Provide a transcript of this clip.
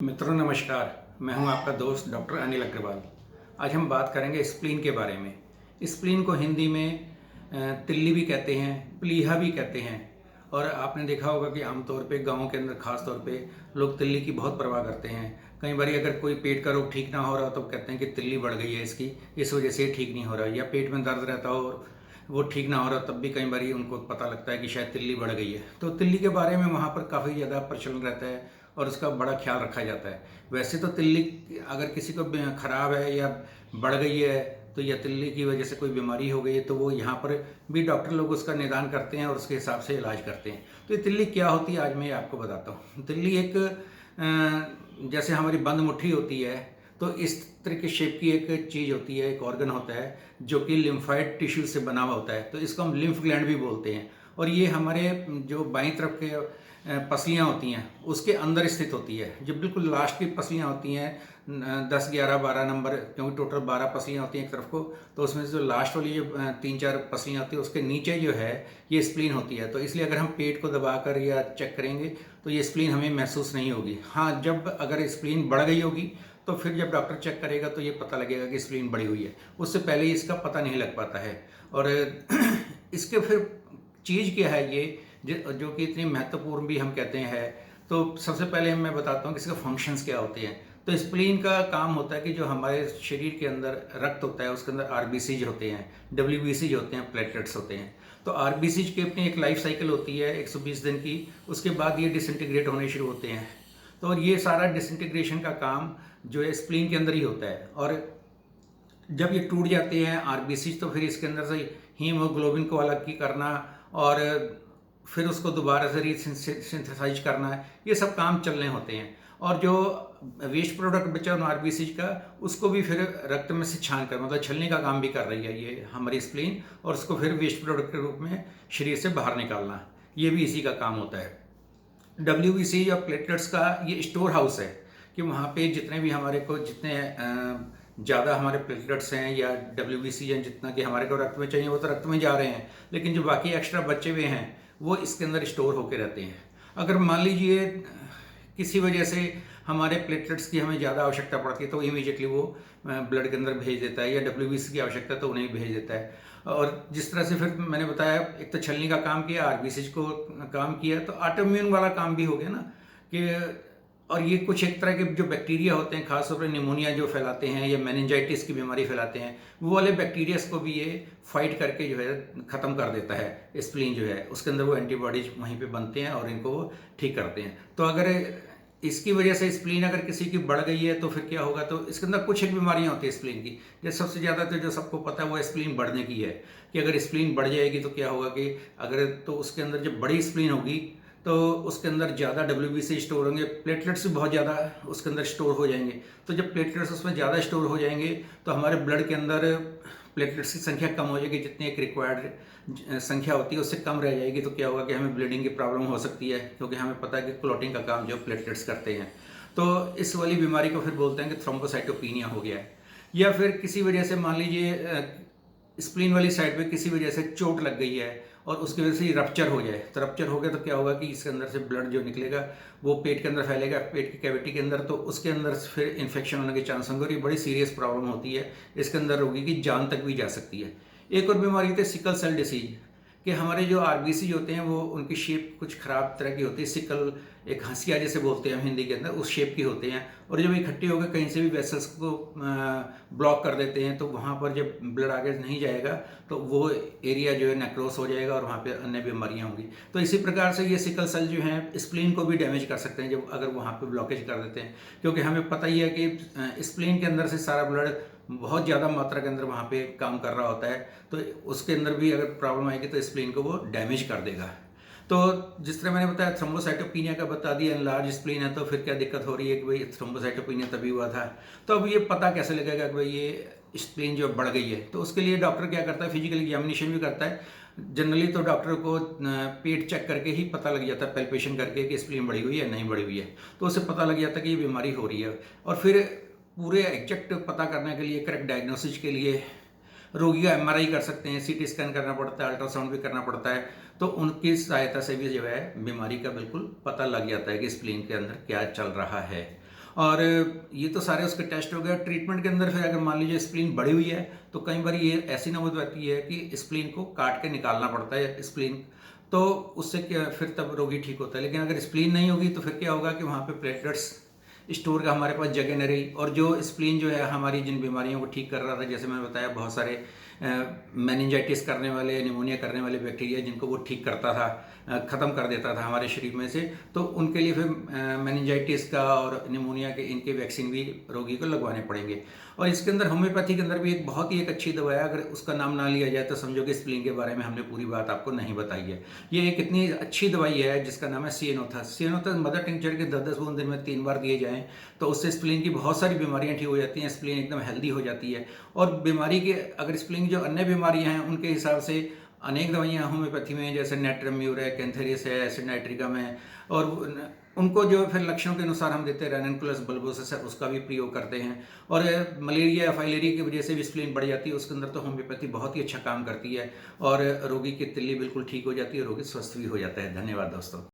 मित्रों नमस्कार। मैं हूं आपका दोस्त डॉक्टर अनिल अग्रवाल। आज हम बात करेंगे स्प्लीन के बारे में। स्प्लीन को हिंदी में तिल्ली भी कहते हैं, प्लीहा भी कहते हैं। और आपने देखा होगा कि आमतौर पे गाँव के अंदर खास तौर पे लोग तिल्ली की बहुत परवाह करते हैं। कई बार अगर कोई पेट का रोग ठीक ना हो रहा तो कहते हैं कि तिल्ली बढ़ गई है इसकी, इस वजह से ठीक नहीं हो रहा, या पेट में दर्द रहता हो और वो ठीक ना हो रहा, तब भी कई बार उनको पता लगता है कि शायद तिल्ली बढ़ गई है। तो तिल्ली के बारे में वहाँ पर काफ़ी ज़्यादा प्रचलन रहता है और उसका बड़ा ख्याल रखा जाता है। वैसे तो तिल्ली अगर किसी को खराब है या बढ़ गई है तो या तिल्ली की वजह से कोई बीमारी हो गई है तो वो यहाँ पर भी डॉक्टर लोग उसका निदान करते हैं और उसके हिसाब से इलाज करते हैं। तो ये तिल्ली क्या होती है आज मैं आपको बताता हूँ। तिल्ली एक जैसे हमारी बंद मुट्ठी होती है तो इस तरह की शेप की एक चीज़ होती है, एक ऑर्गन होता है जो कि लिम्फाइड टिश्यू से बना हुआ होता है। तो इसको हम लिम्फ ग्लैंड भी बोलते हैं। और ये हमारे जो बाईं तरफ के पसलियाँ होती हैं उसके अंदर स्थित होती है। जो बिल्कुल लास्ट की पसलियाँ होती हैं 10, 11, 12 नंबर, क्योंकि टोटल 12 पसलियाँ होती हैं एक तरफ को, तो उसमें से जो लास्ट वाली जो 3-4 पसलियाँ होती है उसके नीचे जो है ये स्प्लीन होती है। तो इसलिए अगर हम पेट को दबाकर या चेक करेंगे तो ये स्प्लीन हमें महसूस नहीं होगी। हाँ, जब अगर स्प्लीन बढ़ गई होगी तो फिर जब डॉक्टर चेक करेगा तो ये पता लगेगा कि स्प्लीन बढ़ी हुई है। उससे पहले ही इसका पता नहीं लग पाता है। और इसके फिर चीज़ क्या है ये जो कि इतनी महत्वपूर्ण भी हम कहते हैं। तो सबसे पहले मैं बताता हूँ कि इसके फंक्शंस क्या होते हैं। तो स्प्लीन का काम होता है कि जो हमारे शरीर के अंदर रक्त होता है उसके अंदर आरबीसीज होते हैं, डब्ल्यूबीसीज होते हैं, प्लेटलेट्स होते हैं। तो आरबीसीज की अपनी एक लाइफ साइकिल होती है 120 दिन की। उसके बाद ये डिसइंटीग्रेट होने शुरू होते हैं। तो ये सारा डिसइंटीग्रेशन का काम जो है स्प्लीन के अंदर ही होता है। और जब ये टूट जाते हैं आरबीसीज तो फिर इसके अंदर से हीमोग्लोबिन को अलग की करना और फिर उसको दोबारा से रीसिंथेसाइज करना है, ये सब काम चलने होते हैं। और जो वेस्ट प्रोडक्ट बचा उन आरबीसीज का उसको भी फिर रक्त में से छान कर, मतलब छलने का काम भी कर रही है ये हमारी स्प्लीन, और उसको फिर वेस्ट प्रोडक्ट के रूप में शरीर से बाहर निकालना, ये भी इसी का काम होता है। डब्ल्यूबीसी और प्लेटलेट्स का ये स्टोर हाउस है कि वहाँ पे जितने भी हमारे को जितने ज़्यादा हमारे प्लेटलेट्स हैं या डब्ल्यूबीसी हैं, जितना कि हमारे को रक्त में चाहिए वो तो रक्त में जा रहे हैं, लेकिन जो बाकी एक्स्ट्रा बचे हुए हैं वो इसके अंदर स्टोर होके रहते हैं। अगर मान लीजिए किसी वजह से हमारे प्लेटलेट्स की हमें ज़्यादा आवश्यकता पड़ती है तो इमीडिएटली वो ब्लड के अंदर भेज देता है, या डब्ल्यूबीसी की आवश्यकता तो उन्हें भेज देता है। और जिस तरह से फिर मैंने बताया, एक तो छलनी का काम किया, आरबीसीज को काम किया, तो ऑटोइम्यून वाला काम भी हो गया ना कि। और ये कुछ एक तरह के जो बैक्टीरिया होते हैं, खासतौर पर निमोनिया जो फैलाते हैं या मेनिंजाइटिस की बीमारी फैलाते हैं, वो वाले बैक्टीरियाज को भी ये फाइट करके जो है ख़त्म कर देता है। स्प्लीन जो है उसके अंदर वो एंटीबॉडीज वहीं पे बनते हैं और इनको वो ठीक करते हैं। तो अगर इसकी वजह से स्प्लीन अगर किसी की बढ़ गई है तो फिर क्या होगा, तो इसके अंदर कुछ एक बीमारियां होती है स्प्लीन की। जैसे सबसे ज़्यादा तो जो सबको पता है वो स्प्लीन बढ़ने की है, कि अगर स्प्लीन बढ़ जाएगी तो क्या होगा कि अगर तो उसके अंदर जब बड़ी स्प्लीन होगी तो उसके अंदर ज़्यादा डब्ल्यूबीसी स्टोर होंगे, प्लेटलेट्स भी बहुत ज़्यादा उसके अंदर स्टोर हो जाएंगे। तो जब प्लेटलेट्स उसमें ज़्यादा स्टोर हो जाएंगे तो हमारे ब्लड के अंदर प्लेटलेट्स की संख्या कम हो जाएगी, जितनी एक रिक्वायर्ड संख्या होती है उससे कम रह जाएगी। तो क्या होगा कि हमें ब्लीडिंग की प्रॉब्लम हो सकती है, क्योंकि हमें पता है कि क्लॉटिंग का काम जो प्लेटलेट्स करते हैं। तो इस वाली बीमारी को फिर बोलते हैं कि थ्रोम्बोसाइटोपिनिया हो गया है। या फिर किसी वजह से मान लीजिए स्प्लीन वाली साइड पे किसी वजह से चोट लग गई है और उसकी वजह से रप्चर हो जाए, तो रप्चर हो गया तो क्या होगा कि इसके अंदर से ब्लड जो निकलेगा वो पेट के अंदर फैलेगा, पेट की कैविटी के अंदर, तो उसके अंदर फिर इन्फेक्शन होने के चांस होंगे और ये बड़ी सीरियस प्रॉब्लम होती है। इसके अंदर रोगी की जान तक भी जा सकती है। एक और बीमारी होती है सिकल सेल डिसीज, कि हमारे जो आरबीसी होते हैं वो उनकी शेप कुछ ख़राब तरह की होती है। सिकल एक हंसिया जैसे बोलते हैं हम हिंदी के अंदर, उस शेप की होते हैं। और जब इकट्ठे होकर कहीं से भी वेसल्स को ब्लॉक कर देते हैं तो वहाँ पर जब ब्लड आगे नहीं जाएगा तो वो एरिया जो है नेक्रोस हो जाएगा और वहाँ पे अन्य बीमारियाँ होंगी। तो इसी प्रकार से ये सिकल सेल जो हैं स्प्लीन को भी डैमेज कर सकते हैं जब अगर वहाँ पे ब्लॉकेज कर देते हैं, क्योंकि हमें पता ही है कि स्प्लीन के अंदर से सारा ब्लड बहुत ज़्यादा मात्रा के अंदर वहाँ पे काम कर रहा होता है। तो उसके अंदर भी अगर प्रॉब्लम आएगी तो स्प्लीन को वो डैमेज कर देगा। तो जिस तरह मैंने बताया थ्रोम्बोसाइटोपिनिया का बता दिया, लार्ज स्प्लीन है तो फिर क्या दिक्कत हो रही है कि भाई थ्रोम्बोसाइटोपिनिया तभी हुआ था। तो अब ये पता कैसे लगेगा कि भाई ये स्प्लीन जो बढ़ गई है, तो उसके लिए डॉक्टर क्या करता है, फिजिकल एग्जामिनेशन भी करता है। जनरली तो डॉक्टर को पेट चेक करके ही पता लग जाता है, पैल्पेशन करके कि स्प्लीन बढ़ी हुई है नहीं बढ़ी हुई है, तो उससे पता लग जाता है कि ये बीमारी हो रही है। और फिर पूरे एग्जैक्ट पता करने के लिए, करेक्ट डायग्नोसिस के लिए रोगी का एमआरआई कर सकते हैं, सीटी स्कैन करना पड़ता है, अल्ट्रासाउंड भी करना पड़ता है। तो उनकी सहायता से भी जो है बीमारी का बिल्कुल पता लग जाता है कि स्प्लीन के अंदर क्या चल रहा है। और ये तो सारे उसके टेस्ट हो गए। ट्रीटमेंट के अंदर फिर अगर मान लीजिए स्प्लीन बढ़ी हुई है तो कई बार ये ऐसी नौबत आती है कि स्प्लीन को काट के निकालना पड़ता है स्प्लीन, तो उससे क्या फिर तब रोगी ठीक होता है। लेकिन अगर स्प्लीन नहीं होगी तो फिर क्या होगा कि वहाँ पे प्लेटलेट्स स्टोर का हमारे पास जगह न रही, और जो स्प्लीन जो है हमारी जिन बीमारियों को ठीक कर रहा था, जैसे मैंने बताया बहुत सारे मेनिंजाइटिस करने वाले, निमोनिया करने वाले बैक्टीरिया जिनको वो ठीक करता था, ख़त्म कर देता था हमारे शरीर में से, तो उनके लिए फिर मेनिंजाइटिस का और निमोनिया के इनके वैक्सीन भी रोगी को लगवाने पड़ेंगे। और इसके अंदर होम्योपैथी के अंदर भी एक बहुत ही एक अच्छी दवा है, अगर उसका नाम ना लिया जाए तो समझो कि स्प्लीन के बारे में हमने पूरी बात आपको नहीं बताई है। ये एक इतनी अच्छी दवाई है जिसका नाम है सिएनोथस। सिएनोथस मदर टिंचर के 10-10 बूंद दिन में 3 बार दिए जाएँ तो उससे स्प्लीन की बहुत सारी बीमारियां ठीक हो जाती हैं, स्प्लीन एकदम हेल्दी हो जाती है। और बीमारी के अगर स्प्लीन जो अन्य बीमारियां हैं उनके हिसाब से अनेक दवाइयां होम्योपैथी में, जैसे नेट्रम्यूर है, कैंथेरियस है, एसिड नाइट्रिकम है, और उनको जो फिर लक्षणों के अनुसार हम देते हैं, रैननकुलस बल्बोसस है उसका भी प्रयोग करते हैं। और मलेरिया फाइलेरिया की वजह से भी स्प्लीन बढ़ जाती है, उसके अंदर तो होम्योपैथी बहुत ही अच्छा काम करती है और रोगी की तिल्ली बिल्कुल ठीक हो जाती है, रोगी स्वस्थ भी हो जाता है। धन्यवाद दोस्तों।